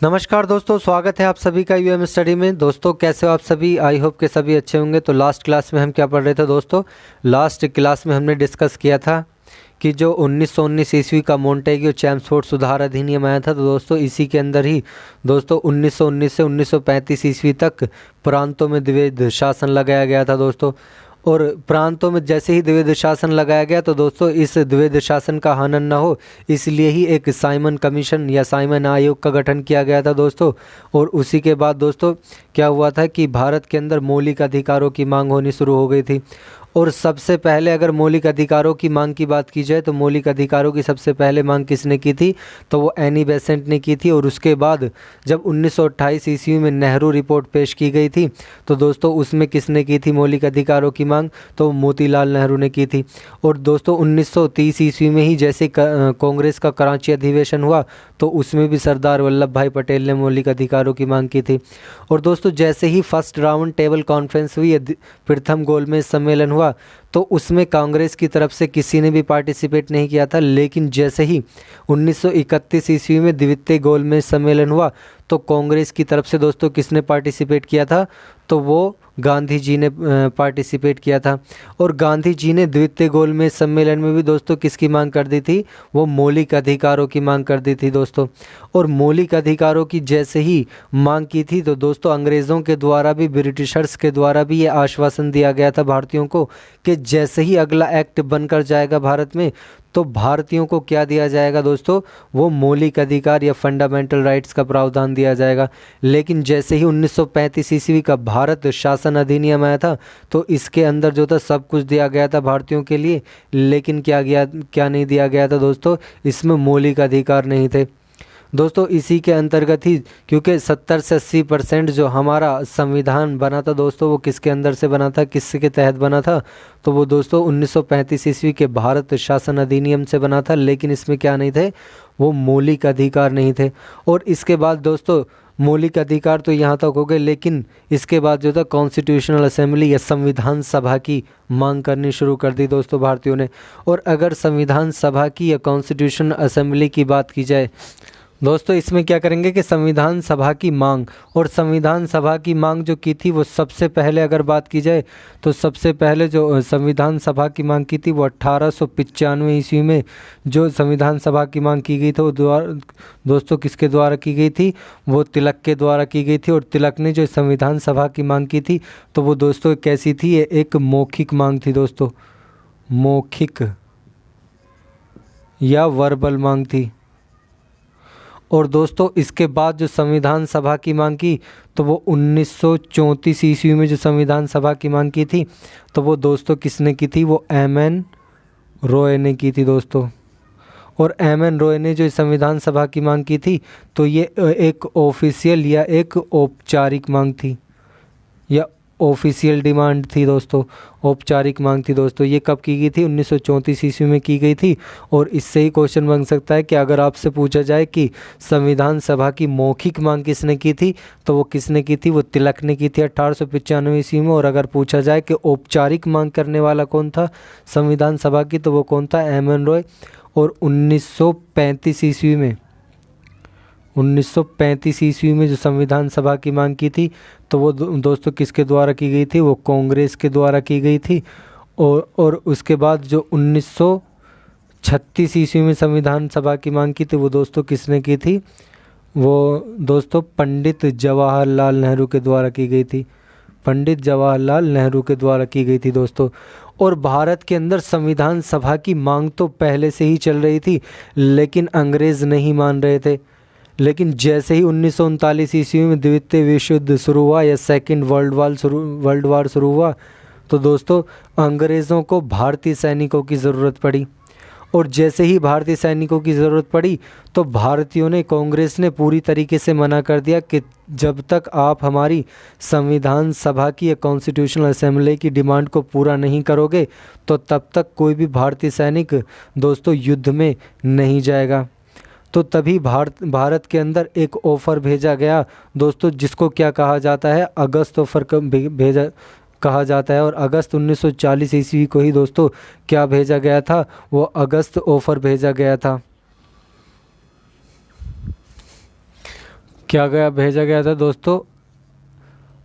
नमस्कार दोस्तों, स्वागत है आप सभी का यूएम स्टडी में। दोस्तों कैसे हो आप सभी? आई होप के सभी अच्छे होंगे। तो लास्ट क्लास में हम क्या पढ़ रहे थे दोस्तों? लास्ट क्लास में हमने डिस्कस किया था कि जो 1919 ईस्वी का मोंटेग्यू चैम्सफोर्ड सुधार अधिनियम आया था, तो दोस्तों इसी के अंदर ही दोस्तों 1919 से 1935 ईस्वी तक प्रांतों में द्विवेद शासन लगाया गया था दोस्तों। और प्रांतों में जैसे ही द्विवेद शासन लगाया गया तो दोस्तों इस द्विवेद शासन का हनन न हो, इसलिए ही एक साइमन कमीशन या साइमन आयोग का गठन किया गया था दोस्तों। और उसी के बाद दोस्तों क्या हुआ था कि भारत के अंदर मौलिक अधिकारों की मांग होनी शुरू हो गई थी। और सबसे पहले अगर मौलिक अधिकारों की मांग की बात की जाए तो मौलिक अधिकारों की सबसे पहले मांग किसने की थी? तो वो एनी बेसेंट ने की थी। और उसके बाद जब 1928 ईस्वी में नेहरू रिपोर्ट पेश की गई थी तो दोस्तों उसमें किसने की थी मौलिक अधिकारों की मांग? तो मोतीलाल नेहरू ने की थी। और दोस्तों 1930 ईस्वी में ही जैसे कांग्रेस का कराची अधिवेशन हुआ तो उसमें भी सरदार वल्लभ भाई पटेल ने मौलिक अधिकारों की मांग की थी। और दोस्तों जैसे ही फर्स्ट राउंड टेबल कॉन्फ्रेंस हुई, प्रथम गोलमेज सम्मेलन हुआ, तो उसमें कांग्रेस की तरफ से किसी ने भी पार्टिसिपेट नहीं किया था। लेकिन जैसे ही 1931 ईस्वी में द्वितीय गोलमेज सम्मेलन हुआ तो कांग्रेस की तरफ से दोस्तों किसने पार्टिसिपेट किया था? तो वो गांधी जी ने पार्टिसिपेट किया था। और गांधी जी ने द्वितीय गोलमेज सम्मेलन में भी दोस्तों किसकी मांग कर दी थी? वो मौलिक अधिकारों की मांग कर दी थी दोस्तों। और मौलिक अधिकारों की जैसे ही मांग की थी तो दोस्तों अंग्रेज़ों के द्वारा भी, ब्रिटिशर्स के द्वारा भी ये आश्वासन दिया गया था भारतीयों को कि जैसे ही अगला एक्ट बनकर जाएगा भारत में तो भारतीयों को क्या दिया जाएगा दोस्तों? वो मौलिक अधिकार या फंडामेंटल राइट्स का प्रावधान दिया जाएगा। लेकिन जैसे ही 1935 ईस्वी का भारत शासन अधिनियम आया था तो इसके अंदर जो था सब कुछ दिया गया था भारतीयों के लिए, लेकिन क्या नहीं दिया गया था दोस्तों? इसमें मौलिक अधिकार नहीं थे दोस्तों। इसी के अंतर्गत ही क्योंकि 70 से 80% जो हमारा संविधान बना था दोस्तों वो किसके अंदर से बना था, किसके तहत बना था? तो वो दोस्तों 1935 ईस्वी के भारत शासन अधिनियम से बना था। लेकिन इसमें क्या नहीं थे? वो मौलिक अधिकार नहीं थे। और इसके बाद दोस्तों मौलिक अधिकार तो यहाँ तक हो गए, लेकिन इसके बाद जो था कॉन्स्टिट्यूशनल असेंबली या संविधान सभा की मांग करनी शुरू कर दी दोस्तों भारतीयों ने। और अगर संविधान सभा की या कॉन्स्टिट्यूशनल असेंबली की बात की जाए दोस्तों, इसमें क्या करेंगे कि संविधान सभा की मांग, और संविधान सभा की मांग जो की थी वो सबसे पहले अगर बात की जाए तो सबसे पहले जो संविधान सभा की मांग की थी वो 1895 ईस्वी में जो संविधान सभा की मांग की गई थी वो दोस्तों किसके द्वारा की गई थी? वो तिलक के द्वारा की गई थी। और तिलक ने जो संविधान सभा की मांग की थी तो वो दोस्तों कैसी थी? ये एक मौखिक मांग थी दोस्तों, मौखिक या वर्बल मांग थी। और दोस्तों इसके बाद जो संविधान सभा की मांग की तो वो 1934 ईस्वी में जो संविधान सभा की मांग की थी तो वो दोस्तों किसने की थी? वो एम.एन. रॉय ने की थी दोस्तों। और एम.एन. रॉय ने जो संविधान सभा की मांग की थी तो ये एक ऑफिशियल या एक औपचारिक मांग थी या ऑफिशियल डिमांड थी दोस्तों, औपचारिक मांग थी दोस्तों। ये कब की गई थी? 1934 ईस्वी में की गई थी। और इससे ही क्वेश्चन बन सकता है कि अगर आपसे पूछा जाए कि संविधान सभा की मौखिक मांग किसने की थी तो वो किसने की थी? वो तिलक ने की थी 1895 ईस्वी में। और अगर पूछा जाए कि औपचारिक मांग करने वाला कौन था संविधान सभा की तो वो कौन था? एम.एन. रॉय। और 1935 ईस्वी में 1935 ईस्वी में जो संविधान सभा की मांग की थी तो वो दोस्तों किसके द्वारा की गई थी? वो कांग्रेस के द्वारा की गई थी। और उसके बाद जो 1936 ईस्वी में संविधान सभा की मांग की थी वो दोस्तों किसने की थी? वो दोस्तों पंडित जवाहरलाल नेहरू के द्वारा की गई थी, पंडित जवाहरलाल नेहरू के द्वारा की गई थी दोस्तों। और भारत के अंदर संविधान सभा की मांग तो पहले से ही चल रही थी लेकिन अंग्रेज़ नहीं मान रहे थे। लेकिन जैसे ही 1939 ईस्वी में द्वितीय विश्व युद्ध शुरू हुआ या सेकेंड वर्ल्ड वार शुरू हुआ तो दोस्तों अंग्रेज़ों को भारतीय सैनिकों की ज़रूरत पड़ी। और जैसे ही भारतीय सैनिकों की ज़रूरत पड़ी तो भारतीयों ने, कांग्रेस ने पूरी तरीके से मना कर दिया कि जब तक आप हमारी संविधान सभा की या कॉन्स्टिट्यूशनल असेंबली की डिमांड को पूरा नहीं करोगे तो तब तक कोई भी भारतीय सैनिक दोस्तों युद्ध में नहीं जाएगा। तो तभी भारत के अंदर एक ऑफ़र भेजा गया दोस्तों, जिसको क्या कहा जाता है? अगस्त ऑफ़र भेजा कहा जाता है। और अगस्त 1940 ईस्वी को ही दोस्तों क्या भेजा गया था? वो अगस्त ऑफ़र भेजा गया था। क्या गया भेजा गया था दोस्तों?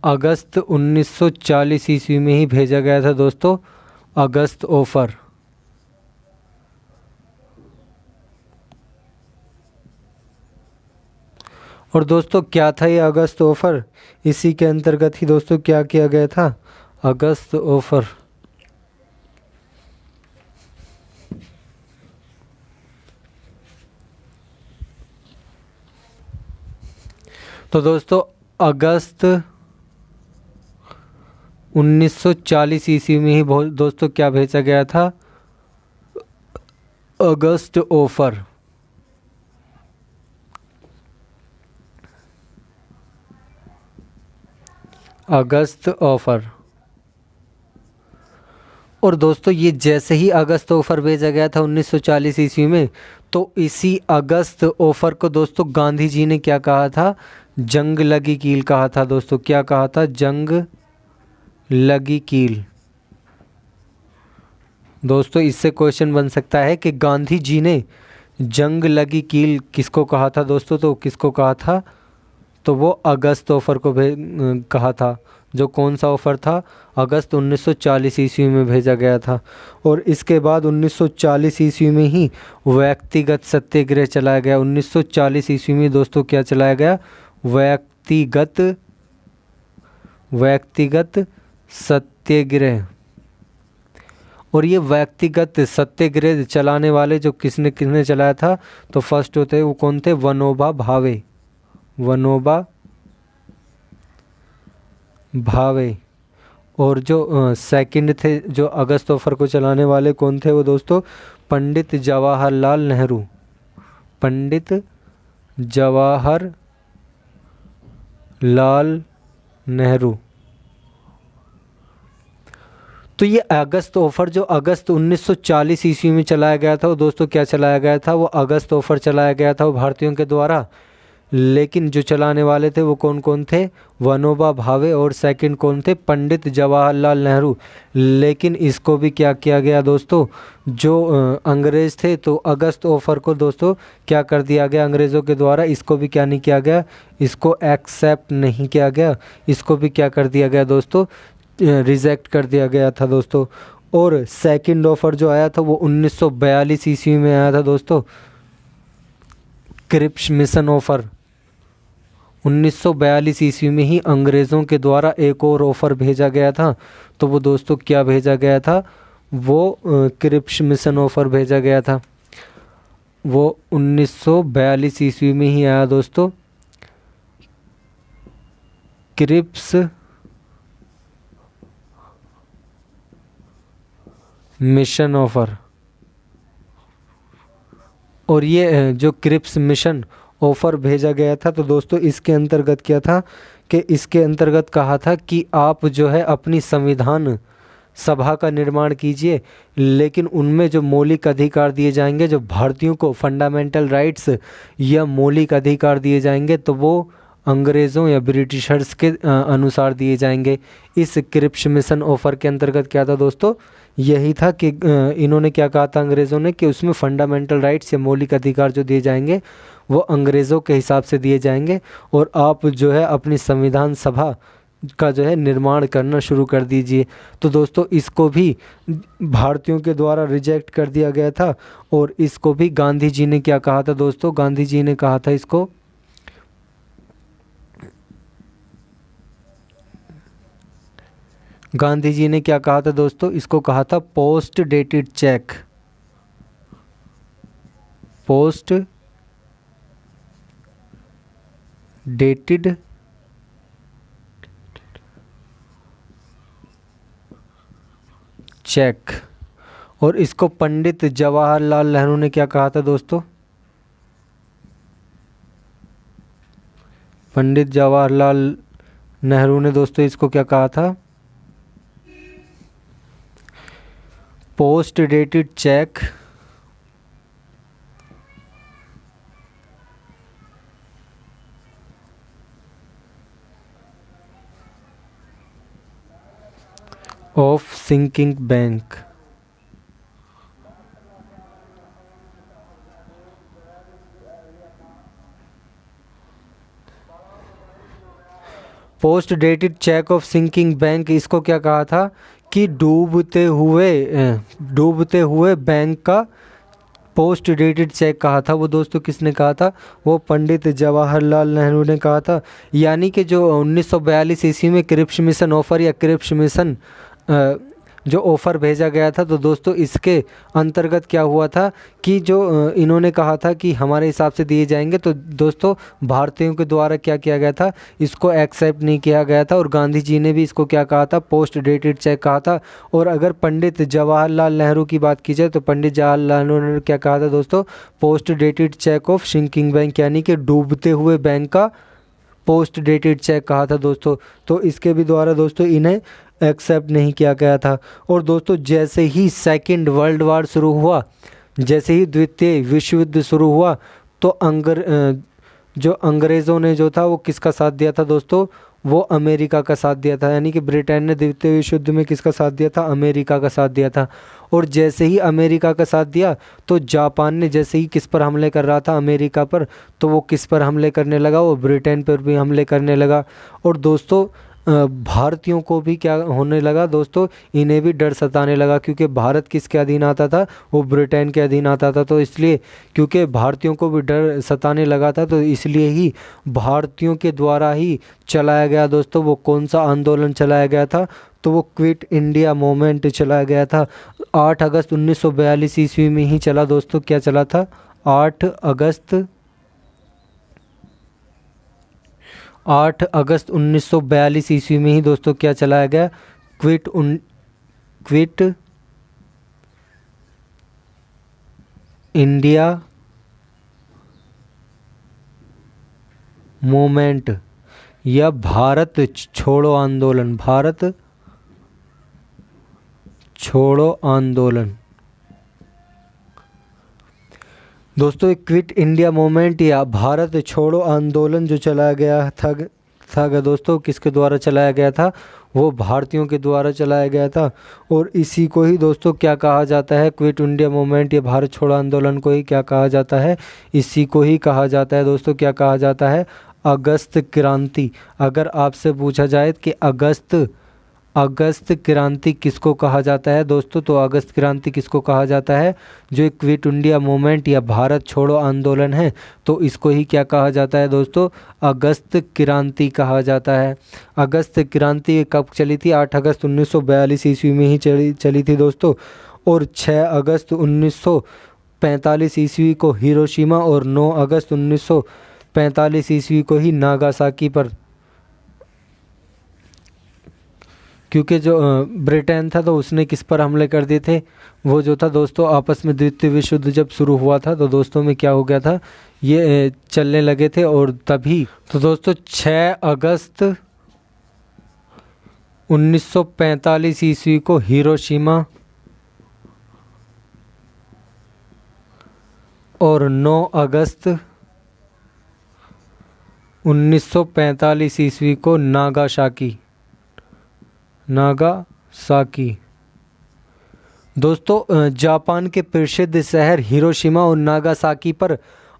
अगस्त 1940 ईस्वी में ही भेजा गया था दोस्तों, अगस्त ऑफर। और दोस्तों क्या था ये अगस्त ऑफर? इसी के अंतर्गत ही दोस्तों क्या किया गया था? अगस्त ऑफर। तो दोस्तों अगस्त 1940 ईस्वी में ही दोस्तों क्या भेजा गया था? अगस्त ऑफर। अगस्त ऑफर। और दोस्तों ये जैसे ही अगस्त ऑफर भेजा गया था 1940 ईस्वी में, तो इसी अगस्त ऑफर को दोस्तों गांधी जी ने क्या कहा था? जंग लगी कील कहा था दोस्तों। क्या कहा था? जंग लगी कील। दोस्तों इससे क्वेश्चन बन सकता है कि गांधी जी ने जंग लगी कील किसको कहा था दोस्तों? तो किसको कहा था? तो वो अगस्त ऑफर को कहा था। जो कौन सा ऑफर था? अगस्त 1940 ईस्वी में भेजा गया था। और इसके बाद 1940 ईस्वी में ही व्यक्तिगत सत्याग्रह चलाया गया। 1940 ईस्वी में दोस्तों क्या चलाया गया? व्यक्तिगत सत्याग्रह। और ये व्यक्तिगत सत्याग्रह चलाने वाले जो किसने किसने चलाया था? तो फर्स्ट होते वो कौन थे? विनोबा भावे। विनोबा भावे। और जो सेकंड थे जो अगस्त ऑफर को चलाने वाले, कौन थे वो दोस्तों? पंडित जवाहरलाल नेहरू। पंडित जवाहरलाल नेहरू। तो ये अगस्त ऑफर जो अगस्त 1940 ईस्वी में चलाया गया था, वो दोस्तों क्या चलाया गया था? वो अगस्त ऑफर चलाया गया था वो भारतीयों के द्वारा। लेकिन जो चलाने वाले थे वो कौन कौन थे? विनोबा भावे। और सेकंड कौन थे? पंडित जवाहरलाल नेहरू। लेकिन इसको भी क्या किया गया दोस्तों? जो अंग्रेज़ थे, तो अगस्त ऑफर को दोस्तों क्या कर दिया गया अंग्रेज़ों के द्वारा? इसको भी क्या नहीं किया गया? इसको एक्सेप्ट नहीं किया गया। इसको भी क्या कर दिया गया दोस्तों? रिजेक्ट कर दिया गया था दोस्तों। और सेकंड ऑफर जो आया था वो 1942 ईस्वी में आया था दोस्तों, क्रिप्स मिशन ऑफर। 1942 ईस्वी में ही अंग्रेज़ों के द्वारा एक और ऑफ़र भेजा गया था। तो वो दोस्तों क्या भेजा गया था? वो क्रिप्स मिशन ऑफ़र भेजा गया था। वो 1942 ईस्वी में ही आया दोस्तों, क्रिप्स मिशन ऑफ़र। और ये जो क्रिप्स मिशन ऑफ़र भेजा गया था, तो दोस्तों इसके अंतर्गत क्या था कि इसके अंतर्गत कहा था कि आप जो है अपनी संविधान सभा का निर्माण कीजिए, लेकिन उनमें जो मौलिक अधिकार दिए जाएंगे, जो भारतीयों को फंडामेंटल राइट्स या मौलिक अधिकार दिए जाएंगे, तो वो अंग्रेज़ों या ब्रिटिशर्स के अनुसार दिए जाएंगे। इस क्रिप्स मिशन ऑफ़र के अंतर्गत क्या था दोस्तों? यही था कि इन्होंने क्या कहा था अंग्रेज़ों ने कि उसमें फंडामेंटल राइट्स या मौलिक अधिकार जो दिए जाएंगे वो अंग्रेज़ों के हिसाब से दिए जाएंगे, और आप जो है अपनी संविधान सभा का जो है निर्माण करना शुरू कर दीजिए। तो दोस्तों इसको भी भारतीयों के द्वारा रिजेक्ट कर दिया गया था। और इसको भी गांधी जी ने क्या कहा था दोस्तों? गांधी जी ने कहा था इसको, गांधी जी ने क्या कहा था दोस्तों? इसको कहा था post dated check. Post dated check. और इसको पंडित जवाहरलाल नेहरू ने क्या कहा था दोस्तों? पंडित जवाहरलाल नेहरू ने दोस्तों इसको क्या कहा था? Post dated cheque of sinking bank. Post dated cheque of sinking bank, इसको क्या कहा था कि डूबते हुए बैंक का पोस्ट डेटेड चेक कहा था। वो दोस्तों किसने कहा था? वो पंडित जवाहरलाल नेहरू ने कहा था। यानी कि जो 1942 ईस्वी में क्रिप्स मिशन ऑफर या क्रिप्स मिशन जो ऑफ़र भेजा गया था, तो दोस्तों इसके अंतर्गत क्या हुआ था कि जो इन्होंने कहा था कि हमारे हिसाब से दिए जाएंगे, तो दोस्तों भारतीयों के द्वारा क्या किया गया था, इसको एक्सेप्ट नहीं किया गया था। और गांधी जी ने भी इसको क्या कहा था? पोस्ट डेटेड चेक कहा था। और अगर पंडित जवाहरलाल नेहरू की बात की जाए तो पंडित जवाहरलाल नेहरू ने क्या कहा था दोस्तों? Post dated cheque of sinking bank, यानी कि डूबते हुए बैंक का पोस्ट डेटेड चेक कहा था दोस्तों। तो इसके भी द्वारा दोस्तों इन्हें एक्सेप्ट नहीं किया गया था। और दोस्तों जैसे ही सेकेंड वर्ल्ड वार शुरू हुआ, जैसे ही द्वितीय विश्व युद्ध शुरू हुआ, तो जो अंग्रेज़ों ने जो था वो किसका साथ दिया था दोस्तों? वो अमेरिका का साथ दिया था। यानी कि ब्रिटेन ने द्वितीय विश्व युद्ध में किसका साथ दिया था? अमेरिका का साथ दिया था। और जैसे ही अमेरिका का साथ दिया तो जापान ने जैसे ही किस पर हमले कर रहा था? अमेरिका पर, तो वो किस पर हमले करने लगा? वो ब्रिटेन पर भी हमले करने लगा। और दोस्तों भारतीयों को भी क्या होने लगा दोस्तों? इन्हें भी डर सताने लगा, क्योंकि भारत किसके अधीन आता था? वो ब्रिटेन के अधीन आता था। तो इसलिए क्योंकि भारतीयों को भी डर सताने लगा था, तो इसलिए ही भारतीयों के द्वारा ही चलाया गया दोस्तों वो कौन सा आंदोलन चलाया गया था? तो वो क्विट इंडिया मूवमेंट चलाया गया था। 8 अगस्त 1942 ईस्वी में ही चला दोस्तों। क्या चला था? 8 अगस्त 1942 ईस्वी में ही दोस्तों क्या चलाया गया? क्विट इंडिया मूवमेंट या भारत छोड़ो आंदोलन, भारत छोड़ो आंदोलन। दोस्तों क्विट इंडिया मूवमेंट या भारत छोड़ो आंदोलन जो चलाया गया था दोस्तों, किसके द्वारा चलाया गया था? वो भारतीयों के द्वारा चलाया गया था। और इसी को ही दोस्तों क्या कहा जाता है? क्विट इंडिया मूवमेंट या भारत छोड़ो आंदोलन को ही क्या कहा जाता है? इसी को ही कहा जाता है दोस्तों। क्या कहा जाता है? अगस्त क्रांति। अगर आपसे पूछा जाए कि अगस्त क्रांति किसको कहा जाता है दोस्तों, तो अगस्त क्रांति किसको कहा जाता है? जो क्विट इंडिया मूवमेंट या भारत छोड़ो आंदोलन है, तो इसको ही क्या कहा जाता है दोस्तों? अगस्त क्रांति कहा जाता है। अगस्त क्रांति कब चली थी? 8 अगस्त 1942 ईस्वी में ही चली थी दोस्तों। और 6 अगस्त 1945 ईस्वी को हिरोशिमा और 9 अगस्त 1945 ईस्वी को ही नागासाकी पर, क्योंकि जो ब्रिटेन था तो उसने किस पर हमले कर दिए थे? वो जो था दोस्तों आपस में द्वितीय विश्व युद्ध जब शुरू हुआ था, तो दोस्तों में क्या हो गया था? ये चलने लगे थे। और तभी तो दोस्तों 6 अगस्त 1945 ईस्वी को हिरोशिमा और 9 अगस्त 1945 ईस्वी को नागासाकी दोस्तों जापान के प्रसिद्ध शहर हिरोशिमा और नागासाकी पर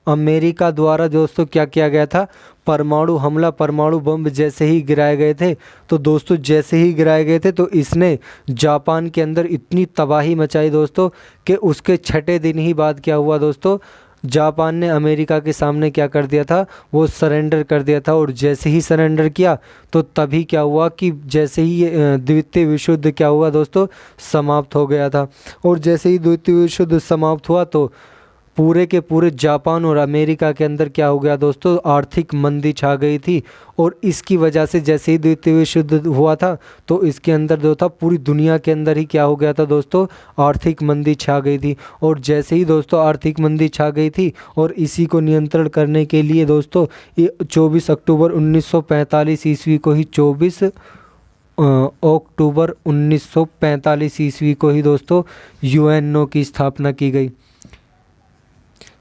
अमेरिका द्वारा दोस्तों क्या किया गया था? परमाणु हमला, परमाणु बम जैसे ही गिराए गए थे। तो दोस्तों जैसे ही गिराए गए थे तो इसने जापान के अंदर इतनी तबाही मचाई दोस्तों कि उसके 6ठे दिन ही बाद क्या हुआ दोस्तों? जापान ने अमेरिका के सामने क्या कर दिया था? वो सरेंडर कर दिया था। और जैसे ही सरेंडर किया तो तभी क्या हुआ कि जैसे ही द्वितीय विश्व युद्ध क्या हुआ दोस्तों? समाप्त हो गया था। और जैसे ही द्वितीय विश्व युद्ध समाप्त हुआ तो पूरे के पूरे जापान और अमेरिका के अंदर क्या हो गया दोस्तों? आर्थिक मंदी छा गई थी। और इसकी वजह से जैसे ही द्वितीय विश्व युद्ध हुआ था तो इसके अंदर जो था पूरी दुनिया के अंदर ही क्या हो गया था दोस्तों? आर्थिक मंदी छा गई थी। और जैसे ही दोस्तों आर्थिक मंदी छा गई थी और इसी को नियंत्रण करने के लिए दोस्तों 24 अक्टूबर 1945 ईस्वी को ही 24 अक्टूबर 1945 ईस्वी को ही दोस्तों यूएनओ की स्थापना की गई।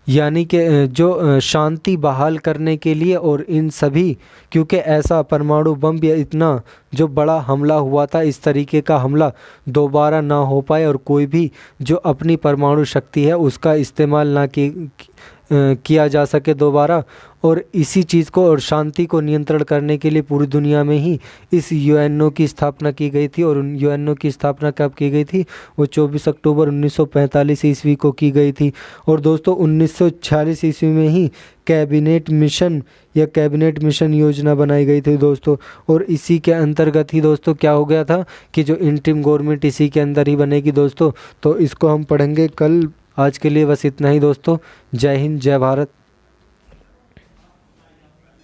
यानी कि जो शांति बहाल करने के लिए और इन सभी, क्योंकि ऐसा परमाणु बम या इतना जो बड़ा हमला हुआ था, इस तरीके का हमला दोबारा ना हो पाए और कोई भी जो अपनी परमाणु शक्ति है उसका इस्तेमाल ना किया जा सके दोबारा। और इसी चीज़ को और शांति को नियंत्रण करने के लिए पूरी दुनिया में ही इस यूएनओ की स्थापना की गई थी। और यूएनओ की स्थापना कब की गई थी? वो 24 अक्टूबर 1945 ईस्वी को की गई थी। और दोस्तों 1946 ईस्वी में ही कैबिनेट मिशन योजना बनाई गई थी दोस्तों। और इसी के अंतर्गत ही दोस्तों क्या हो गया था कि जो इंटरिम गवर्नमेंट इसी के अंदर ही बनेगी दोस्तों। तो इसको हम पढ़ेंगे कल। आज के लिए बस इतना ही दोस्तों। जय हिंद, जय भारत।